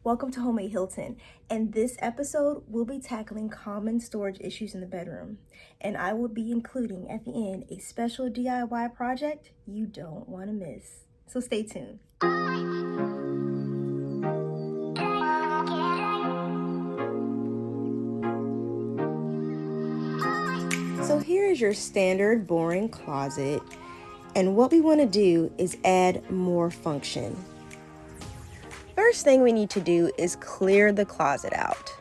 Welcome to Homemade Hilton, and this episode we'll be tackling common storage issues in the bedroom, and I will be including at the end a special DIY project you don't want to miss. So stay tuned. So here is your standard boring closet, and what we want to do is add more function. First thing we need to do is clear the closet out.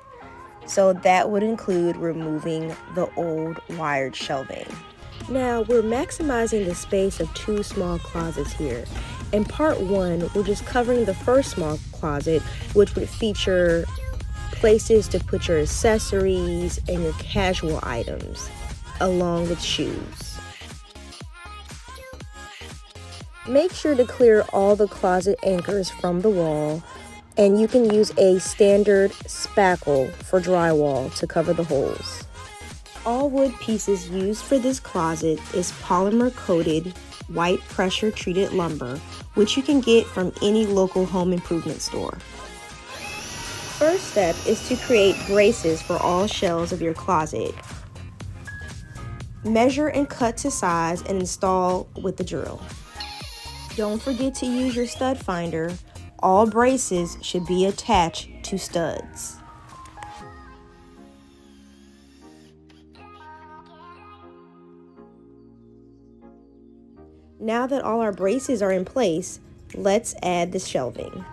So that would include removing the old wired shelving. Now we're maximizing the space of two small closets here. In part one, we're just covering the first small closet, which would feature places to put your accessories and your casual items, along with shoes. Make sure to clear all the closet anchors from the wall, and you can use a standard spackle for drywall to cover the holes. All wood pieces used for this closet is polymer-coated white pressure-treated lumber, which you can get from any local home improvement store. First step is to create braces for all shelves of your closet. Measure and cut to size and install with the drill. Don't forget to use your stud finder. All braces should be attached to studs. Now that all our braces are in place, let's add the shelving.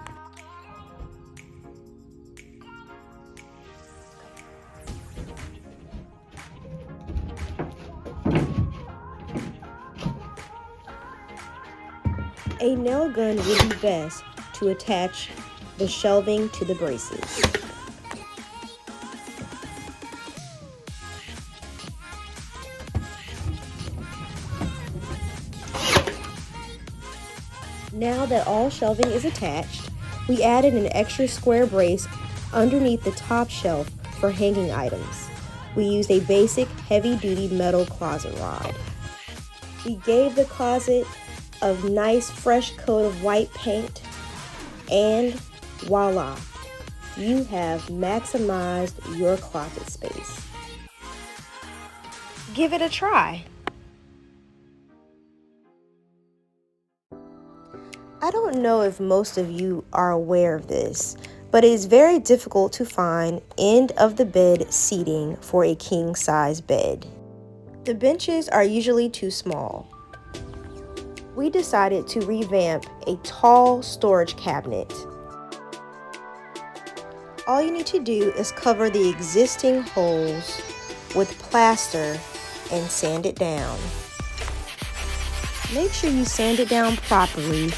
A nail gun would be best to attach the shelving to the braces. Now that all shelving is attached, we added an extra square brace underneath the top shelf for hanging items. We used a basic heavy-duty metal closet rod. We gave the closet a nice fresh coat of white paint, and voila, you have maximized your closet space. Give it a try. I don't know if most of you are aware of this, but it is very difficult to find end of the bed seating for a king size bed. The benches are usually too small. We decided to revamp a tall storage cabinet. All you need to do is cover the existing holes with plaster and sand it down. Make sure you sand it down properly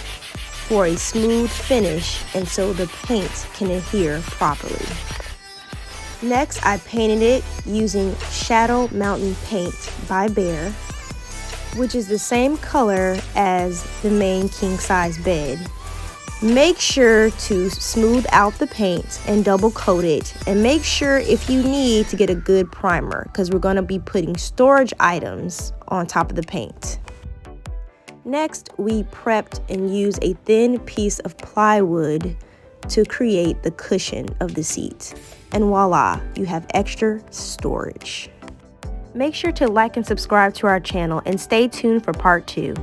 for a smooth finish and so the paint can adhere properly. Next, I painted it using Shadow Mountain Paint by Behr, which is the same color as the main king size bed. Make sure to smooth out the paint and double coat it, and make sure if you need to get a good primer, because we're going to be putting storage items on top of the paint. Next, we prepped and used a thin piece of plywood to create the cushion of the seat, and voila, you have extra storage. Make sure to like and subscribe to our channel and stay tuned for part 2.